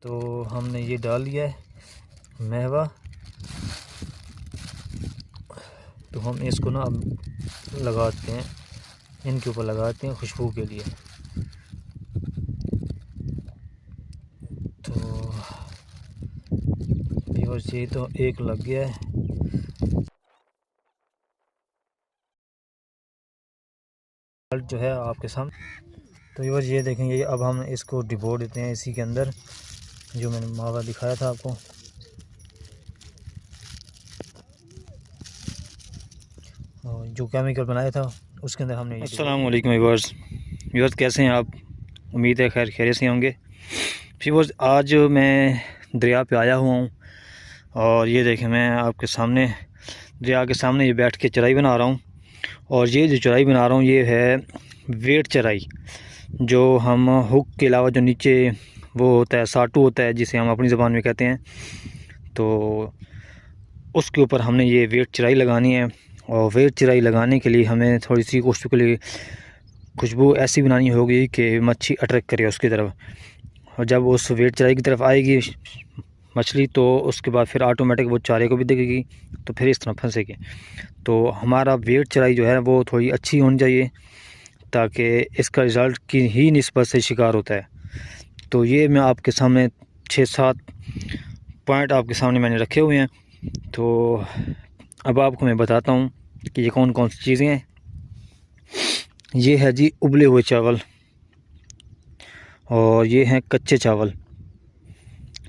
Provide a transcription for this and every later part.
तो हमने ये डाल लिया है महवा। तो हम इसको ना अब लगाते हैं, इनके ऊपर लगाते हैं खुशबू के लिए। तो व्यूअर्स ये तो एक लग गया है। जो है आपके सामने। तो व्यूअर्स ये देखेंगे, अब हम इसको डिबो देते हैं इसी के अंदर जो मैंने मावा दिखाया था आपको। और जो केमिकल बनाया था उसके अंदर हमने। अस्सलाम वालेकुम व्यूअर्स, कैसे हैं आप? उम्मीद है खैर खैरियत से होंगे। व्यूअर्स आज मैं दरिया पे आया हुआ हूँ और ये देखें मैं आपके सामने दरिया के सामने ये बैठ के चराई बना रहा हूँ। और ये जो चराई बना रहा हूँ ये है वेट चराई, जो हम हुक के अलावा जो नीचे वो होता है साटू होता है जिसे हम अपनी ज़बान में कहते हैं, तो उसके ऊपर हमने ये वेट चराई लगानी है। और वेट चराई लगाने के लिए हमें थोड़ी सी कोशिश के लिए खुशबू ऐसी बनानी होगी कि मच्छी अट्रैक्ट करे उसकी तरफ। और जब उस वेट चराई की तरफ आएगी मछली तो उसके बाद फिर ऑटोमेटिक वो चारे को भी देखेगी, तो फिर इस तरह फंसेगी। तो हमारा वेट चराई जो है वो थोड़ी अच्छी होनी चाहिए ताकि इसका रिज़ल्ट की ही निस्बत से शिकार होता है। तो ये मैं आपके सामने 6-7 पॉइंट आपके सामने मैंने रखे हुए हैं। तो अब आपको मैं बताता हूँ कि ये कौन कौन सी चीज़ें हैं। ये है जी उबले हुए चावल, और ये हैं कच्चे चावल,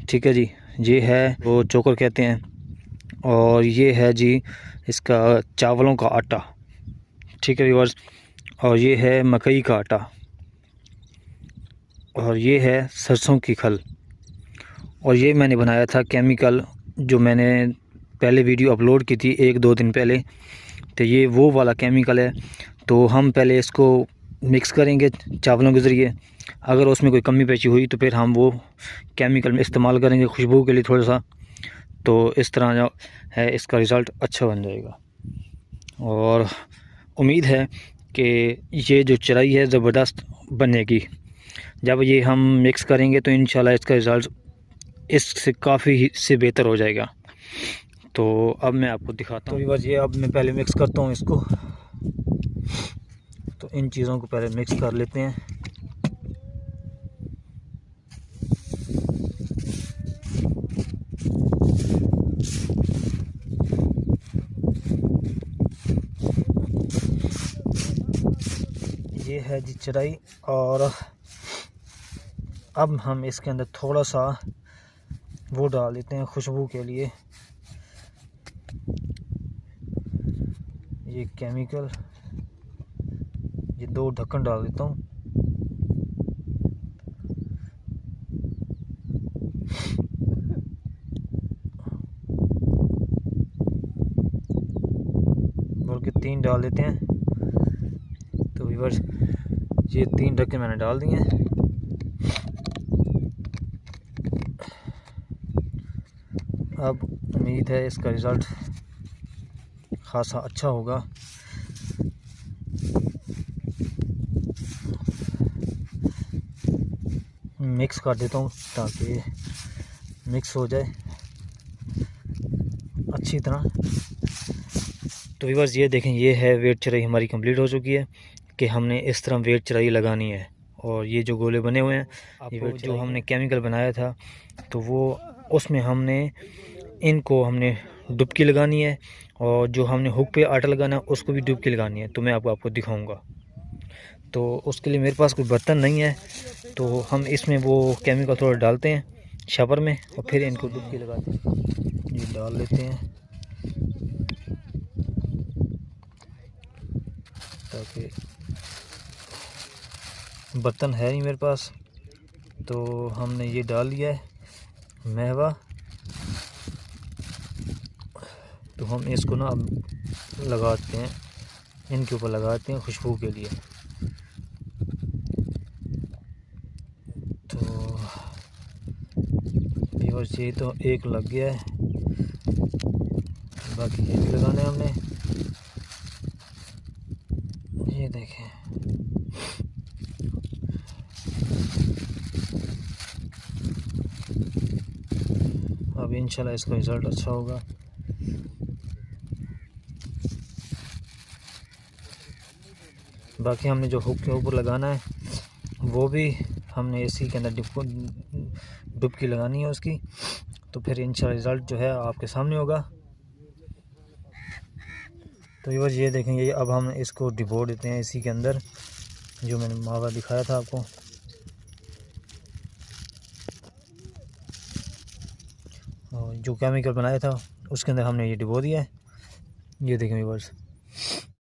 ठीक है जी। ये है वो चोकर कहते हैं, और ये है जी इसका चावलों का आटा, ठीक है व्यूअर्स। और ये है मकई का आटा, और ये है सरसों की खल। और ये मैंने बनाया था केमिकल, जो मैंने पहले वीडियो अपलोड की थी 1-2 दिन पहले। तो ये वो वाला केमिकल है। तो हम पहले इसको मिक्स करेंगे चावलों के ज़रिए। अगर उसमें कोई कमी पेशी हुई तो फिर हम वो केमिकल में इस्तेमाल करेंगे खुशबू के लिए थोड़ा सा। तो इस तरह जो है इसका रिज़ल्ट अच्छा बन जाएगा। और उम्मीद है कि ये जो चराई है ज़बरदस्त बनेगी। जब ये हम मिक्स करेंगे तो इंशाल्लाह इसका रिज़ल्ट इससे काफ़ी से बेहतर हो जाएगा। तो अब मैं आपको दिखाता हूँ। तो बस ये अब मैं पहले मिक्स करता हूँ इसको। तो इन चीज़ों को पहले मिक्स कर लेते हैं। ये है जी चराई, और अब हम इसके अंदर थोड़ा सा वो डाल देते हैं खुशबू के लिए, ये केमिकल। ये 2 ढक्कन डाल देता हूँ। बल्कि 3 डाल देते हैं। तो व्यूअर्स ये 3 ढक्कन मैंने डाल दिए हैं। अब उम्मीद है इसका रिज़ल्ट खासा अच्छा होगा। मिक्स कर देता हूँ ताकि मिक्स हो जाए अच्छी तरह। तो व्यूअर्स ये देखें, ये है वेट चराई हमारी कंप्लीट हो चुकी है कि हमने इस तरह वेट चराई लगानी है। और ये जो गोले बने हुए हैं, ये जो हमने केमिकल बनाया था तो वो उसमें हमने इनको हमने डुबकी लगानी है, और जो हमने हुक पे आटा लगाना है उसको भी डुबकी लगानी है। तो मैं आपको दिखाऊंगा। तो उसके लिए मेरे पास कोई बर्तन नहीं है, तो हम इसमें वो केमिकल थोड़ा डालते हैं शावर में और फिर इनको डुबकी लगाते हैं। ये डाल लेते हैं ताकि बर्तन है नहीं मेरे पास। तो हमने ये डाल लिया है महवा। तो हम इसको ना अब लगाते हैं, इनके ऊपर लगाते हैं खुशबू के लिए। तो व्यूअर्स ये तो एक लग गया है, बाकी ये भी लगाना है हमने। ये देखें, अब इंशाल्लाह इसका रिज़ल्ट अच्छा होगा। बाकी हमने जो हुक के ऊपर लगाना है वो भी हमने एसी के अंदर डुबकी लगानी है उसकी, तो फिर इंशाल्लाह रिज़ल्ट जो है आपके सामने होगा। तो ये देखेंगे, अब हम इसको डिबो देते हैं एसी के अंदर, जो मैंने मावा दिखाया था आपको। और जो केमिकल बनाया था उसके अंदर हमने ये डिबो दिया है। ये देखें व्यूअर्स।